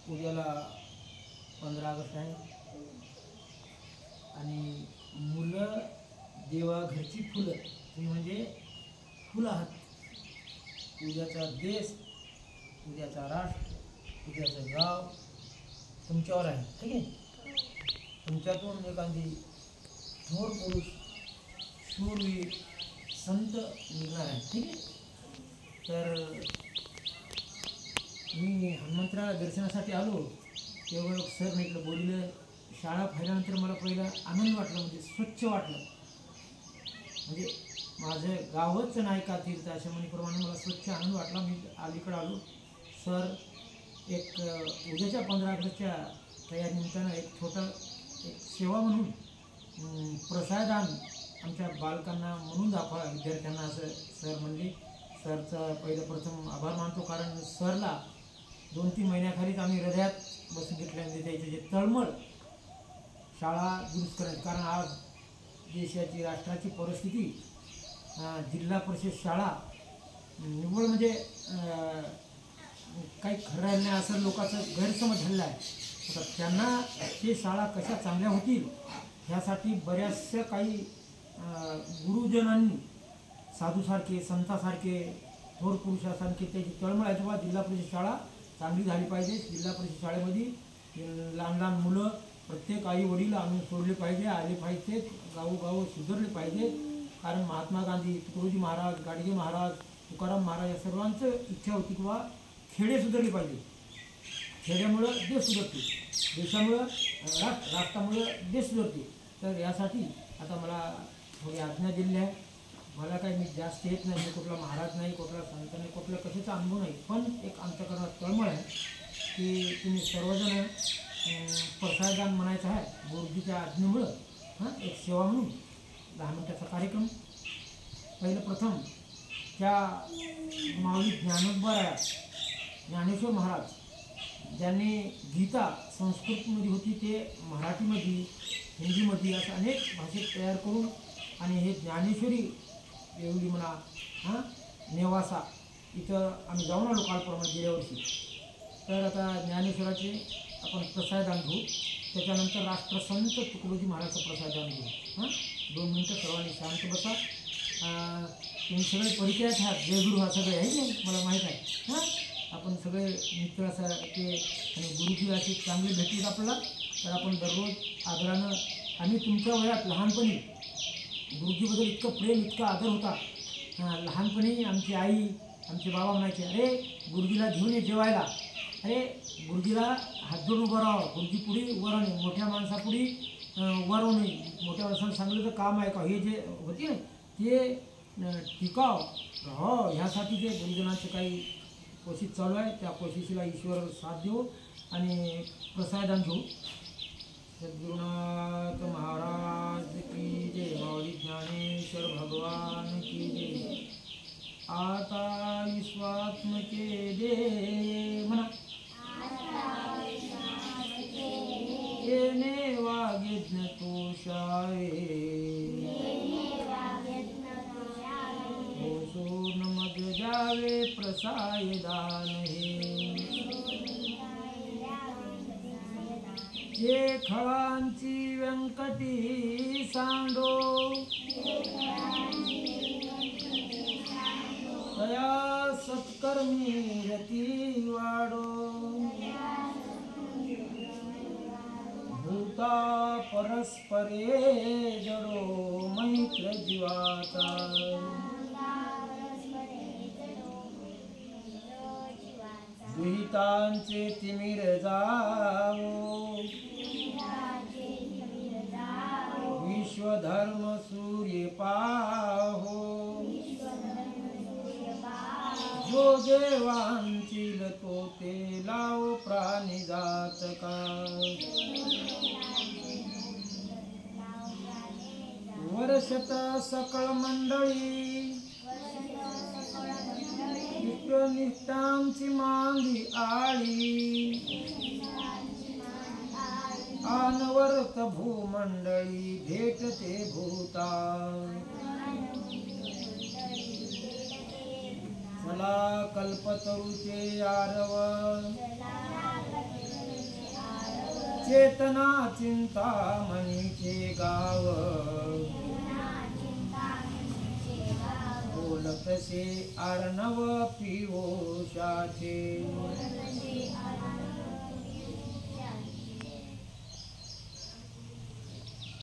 उद्याला 15 ऑगस्ट आहे आणि मुलं देवा घरची फुलं, तुम्ही म्हणजे फुलं आहात. उद्याचा देश, उद्याचा राष्ट्र, उद्याचं गाव तुमच्यावर आहे. ठीक आहे. तुमच्यातून एखादी थोर पुरुष, शूरवीर, संत निघणार आहे. ठीक आहे. तर मी हनुमंतराला दर्शनासाठी आलो तेव्हा सर इकडं बोललं. शाळा पाहिल्यानंतर मला पहिला आनंद वाटला, म्हणजे स्वच्छ वाटलं. म्हणजे माझं गावच नाही का तीर्थ अशा म्हणीप्रमाणे मला स्वच्छ आनंद वाटला. मी अलीकडे आलो. सर एक उद्याच्या 15 ऑगस्टच्या तयारीनिमित्तानं एक छोटं एक सेवा म्हणून प्रसादान आमच्या बालकांना म्हणून दाखवा विद्यार्थ्यांना, असं सर म्हणले. सरचा पहिलं प्रथम आभार मानतो, कारण सरला 2-3 महिन्याखालीच आम्ही हृदयात बसून घेतल्यानंतर त्याचे जे तळमळ शाळा दुरुस्त करायची. कारण आज देशाची राष्ट्राची परिस्थिती, जिल्हा परिषद शाळा निव्वळ म्हणजे काही खरं नाही असं लोकांचं गैरसमज झालेला आहे. आता त्यांना ते शाळा कशा चांगल्या होतील ह्यासाठी बऱ्याचशा काही गुरुजनांनी, साधूसारखे, संतासारखे, थोर पुरुषासारखे त्याची तळमळ आहे. तेव्हा जिल्हा परिषद शाळा चांगली झाली पाहिजे. जिल्हा परिषद शाळेमध्ये लहान लहान मुलं, प्रत्येक आई वडील आणून सोडले पाहिजे, आले पाहिजे, गावोगाव सुधारले पाहिजे. कारण महात्मा गांधी, तुकडोजी महाराज, गाडगे महाराज, तुकाराम महाराज या सर्वांचं इच्छा होती की खेडे सुधारले पाहिजे. खेड्यामुळं देश सुधारते, देशामुळं राष्ट्रामुळं देश सुधारते. तर यासाठी आता मला थोडी आज्ञा दिली आहे. मला काही मी जास्त येत नाही, मी कुठला महाराज नाही, कुठला संत नाही, कुठला कशाचा अनुभव नाही. पण एक अंतःकरणात तळमळ आहे की तुम्ही सर्वजण प्रसाददान म्हणायचं आहे गुरुजीच्या आज्ञेमुळं. एक सेवा म्हणून 10 मिनिटाचा कार्यक्रम. पहिलं प्रथम त्या माऊली ज्ञानेश्वर महाराज ज्यांनी गीता संस्कृतमध्ये होती ते मराठीमध्ये, हिंदीमध्ये असं अनेक भाषेत तयार करून, आणि हे ज्ञानेश्वरी देवली म्हणा नेवासा इथं आम्ही जाऊन आलो कालप्रमाणे गेल्या वर्षी. तर आता ज्ञानेश्वराचे आपण प्रसाददान घेऊ. त्याच्यानंतर राष्ट्रसंत तुकडोजी महाराजचं प्रसाददान घेऊ. 2 मिनटं सर्वांनी शांत बसा. तुम्ही सगळे परिचयात आहात, जयगुरू हा सगळे आहे नाही, मला माहीत आहे. आपण सगळे मित्रासारखे आणि गुरुजी असे चांगले भेटलेत आपल्याला. तर आपण दररोज आदरानं, आम्ही तुमच्या वयात लहानपणी गुरुजीबद्दल इतकं प्रेम, इतका आदर होता. लहानपणी आमची आई, आमचे बाबा म्हणायचे, अरे गुरुजीला घेऊन ये जेवायला, अरे गुरुजीला हात जोडून उभं राहावं, गुरुजी पुढे उभं राहणे, मोठ्या माणसापुढे उभं राहू नये, मोठ्या माणसानं सांगलं तर काम आहे का, हे जे होते ना ते टिकाव हो, ह्यासाठी जे गुरुजनांचं काही कोशिश चालू आहे, त्या कोशिशीला ईश्वर साथ देऊ आणि प्रसाददान घेऊ. सद्गुरुनाथ महाराज की जय, माऊली ज्ञानेश्वर भगवान की जय. आता विश्वात्मके दे म्हणा, येणे वागेज्ञ तोषावे, ओसून मग जावे प्रसायदान हे. जे खळांची व्यंकटी सांडो, तया सत्कर्मी रती वाडो. भूता परस्परे जडो मैत्र जीवाचा. दुहितांचे तिमिर जावो, विश्वधर्म सूर्य पाहो. जो देवांचील तो ते लाव प्राणी जातका. वर्षत सकळ मंडळी, निष्ठांची मांदी आळी. अनवर्त भूमंडळी भेटते भूता. चला कल्पतरूचे आरव, चेतना चिंतामणीचे गाव बोलतसे अर्णव पिओशाचे